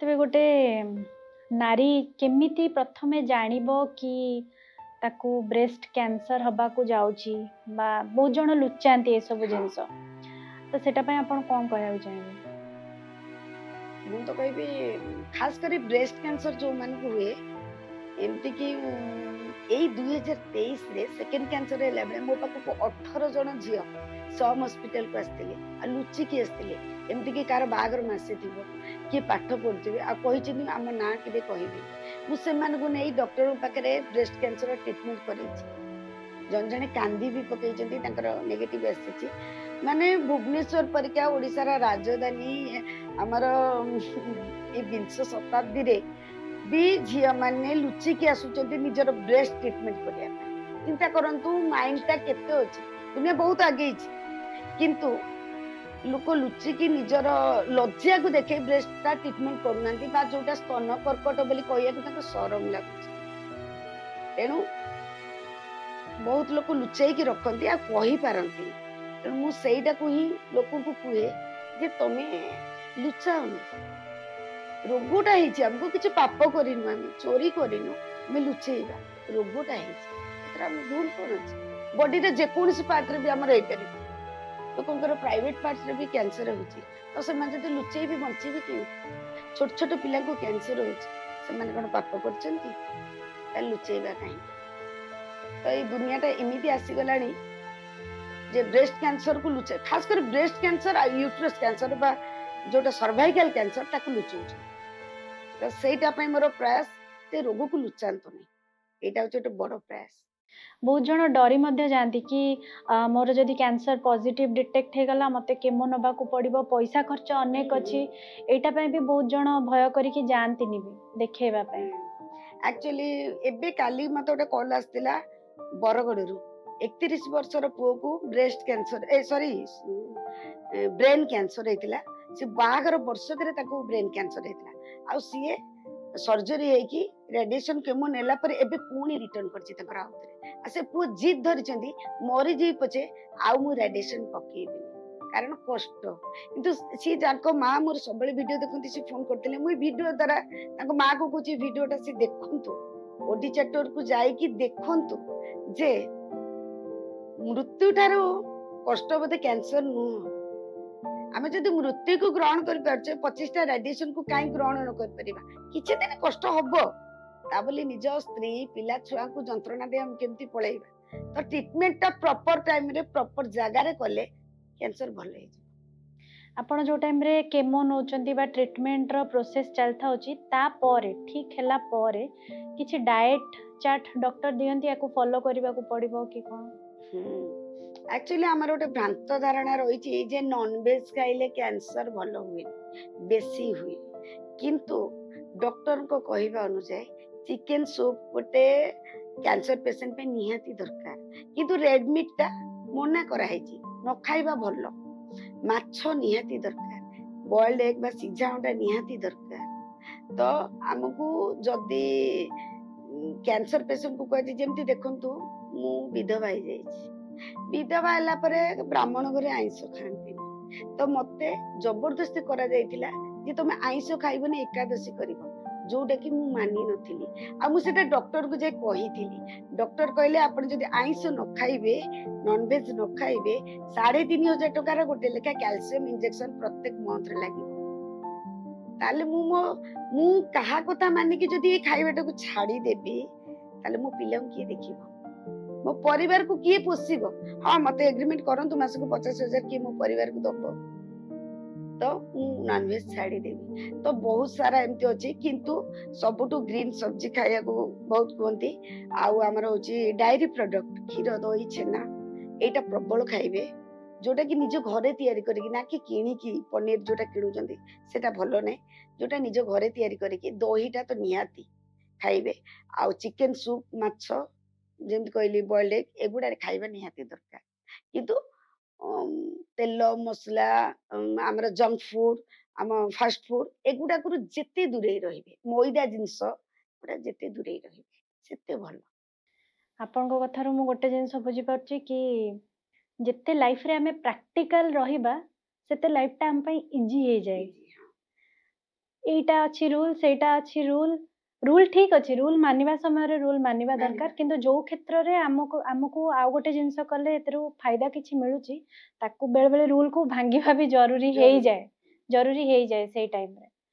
तेबे गोटे नारी केमिति प्रथमे जानिबो कि ताकू ब्रेस्ट कैंसर हबा को जाउची बा बहुत जण लुचांती ए सब जिंस तो सेटा पय आपण कोन कहया चाहेबे? मु तो कहबी खास करी ब्रेस्ट कैंसर जो मन को हुए एमती कि यही 2023 रे सेकेंड कैंसर है बेले मो पाख को 18 जन झी सम हॉस्पिटल को आसते आ लुचिकी आसते एमती कि कार बागर मसे थी किए पाठ पढ़ुवे आम ना के कहबी मुझे नहीं डॉक्टर पाखे ब्रेस्ट कैंसर ट्रीटमेंट कर जन जन कांदी भी पकई नेगेटिव आसी माने भुवनेश्वर परिका ओडिशार राजधानी आमर विंश शताब्दी रे भी झी मैंने लुचिकी आसुचंती निजर ब्रेस्ट ट्रीटमेंट करने चिंता करंतु माइंडटा केते अछि दुनिया बहुत आगे किंतु लोक लुचिकी निजर लज्जा को देखे ब्रेस्टा ट्रीटमेंट करनांती बा जोटा स्तन कर्कट बोली कहया को ताको शरम लागुଛି तेणु बहुत लोक लुचाई की रखती आ कहि पारंती तेणु मु सेईटा को ही लोक को कहे जे तमे लुचाओनी रोगटा हमको किसी पाप करनु आम चोरी करनु आम लुचेबा रोगटा भूल कौन अच्छे बॉडी रे जेकोसी पार्ट रे भी आमर हो पार लोकर प्राइवेट पार्ट रे भी कैंसर होची तो से माने जदि लुचेई भी बंची भी कि छोट छोट पिला को कैंसर होची से माने कोन पाप करचंती त लुचेबा काई तो ये दुनियाटा एमिति आसी गलानी जे ब्रेस्ट कैंसर को लुचे खास कर ब्रेस्ट कैंसर आ यूट्रस कैंसर बा जोटा सर्वाइकल कैंसर ताको लुचौछ तो सेटा पई मोर प्रयास ते रोग को लुचांतो नहीं एटा होचे बड़ प्रयास बहुत जन डरी मध्य जानती कि मोर जदि कैंसर पॉजिटिव डिटेक्ट हो गला मते केमो नबा को पड़िबो पैसा खर्च अनेक अछि एटा पई भी बहुत जन भय करी कि जानती नि भी देखेबा पई एक्चुअली एबे काली मते ओटा कॉल आस्तिला बरगडरू 31 वर्षर पुओ को breast cancer sorry brain cancer हेतिला से बागर वर्षक रे ताको ब्रेन कैंसर हेतिला आ सीए सर्जरी है कि रेडिएशन केमो नेला पर एबे पुणी रिटर्न करछि तकर आउतरे आ से पु जिद धरिचंदी मरि जी पछे आ मु रेडिएशन पकेबी कारण कष्ट किंतु सी जानको मां मोर सबले वीडियो देखंती से फोन करथिले मु वीडियो द्वारा ताको मां को कुछ वीडियोटा से देखंतु ओडी चैप्टर को जाई कि देखंतु जे मृत्यु ठारो कष्ट बोधे कैंसर नु आमे जदि मृत्यु को ग्रहण कर परछे 25टा रेडिएशन को काई ग्रहण न कर परिबा किछि दिन कष्ट हबो ता बोली निज स्त्री पिला छुआ को जंत्रणा दे हम केमती पळेइबा तो ट्रीटमेंट ता प्रॉपर टाइम रे प्रॉपर जगह रे करले कैंसर भले हे आपण जो टाइम रे केमो नोचंती बा ट्रीटमेंट रो प्रोसेस चलता होची ता परे ठीक हैला परे किछि डाइट चार्ट डॉक्टर दियंती याको फॉलो करबा को पड़िबो कि कोन एक्चुअली आमर गोटे भ्रांत धारणा रही जे नॉन वेज खाइले कैंसर भल हुए बेसी हुए किंतु डॉक्टर को कहवा अनुसार चिकन सूप गोटे कैंसर पेशेंट पे निहाती दरकार किंतु रेड मीट टा मना कराई न खाइबा भल माछ निहाती दरकार बॉइल्ड एग बा सिझा अंडा निहाती दरकार तो हमको जदी कैंसर पेशेंट को कहती जेमती देखंतु मु विधवा हो जाइछि विधवा हला परे ब्राह्मण घरे आइंस खाती तो मते जबरदस्ती करा जाइथिला जे तुम आइंस खाइबने एकादशी करिवो जोटा कि मु मानी नथिली आ मु सेटा डॉक्टर को जे कहिथिली डॉक्टर कहले आपण जदि आइंस न खाइबे नॉन वेज न खाइबे 3500 टका रा गोटे लेखा कैल्शियम इंजेक्शन प्रत्येक मंथ रे लागिवो ताले मु कहा कथा माने कि जदि ए खाइबाटा को छाड़ी देबी ताले मो पिला की देखिबो मो परिवार को किए पोषिबो हाँ मते एग्रीमेंट करंतु मास को 50,000 किए मो परिवार को दबो तो नॉन वेज छाड़ी देबी तो बहुत सारा एमती अछि किंतु सबटू ग्रीन सब्जी खाया को बहुत कहंती आउ हमर होची डायरी प्रोडक्ट खीर दही छेना एटा प्रबल खाइबे जोटा कि निज घरे तयारी करिकि ना कि किनी की पनीर जोटा किणुचंदी सेटा भलो नै जोटा निज घरे तयारी करिकि दहीटा तो निहाती खाइबे आउ चिकन सूप माछ जेमती कहली बॉइल्ड एग एगुडा खाइबा निहाती दरकार किंतु तेल मसला आमर जंक फूड आम फास्ट फूड एगुडा को जेते दूरे रहिबे मैदा जिंस गुडा जेते दूरे रहिबे सेते भलो आपण को कथा रो मु गोटे जिंस बुझी परची कि जेते लाइफ रे हमें प्रैक्टिकल रहिबा सेते लाइफ टा हम पई इजी हे जाय ଏଇଟା ଅଛି ରୁଲ୍ ସେଇଟା ଅଛି ରୁଲ୍ ରୁଲ୍ ଠିକ୍ ଅଛି ରୁଲ୍ ମାନିବା ସମୟରେ ରୁଲ୍ ମାନିବା ମାନିବା। ଦରକାର କିନ୍ତୁ ଯୋଉ କ୍ଷେତ୍ରରେ ଆମକୁ ଆଉ ଗୋଟେ ଜିନିଷ କଲେ ଏଥିରୁ ଫାଇଦା କିଛି ମିଳୁଛି ତାକୁ ବେଳେ ବେଳେ ରୁଲ୍ କୁ ଭାଙ୍ଗିବା ବି ଜରୁରୀ ଜରୁରୀ। ହେଇଯାଏ ସେଇ ଟାଇମରେ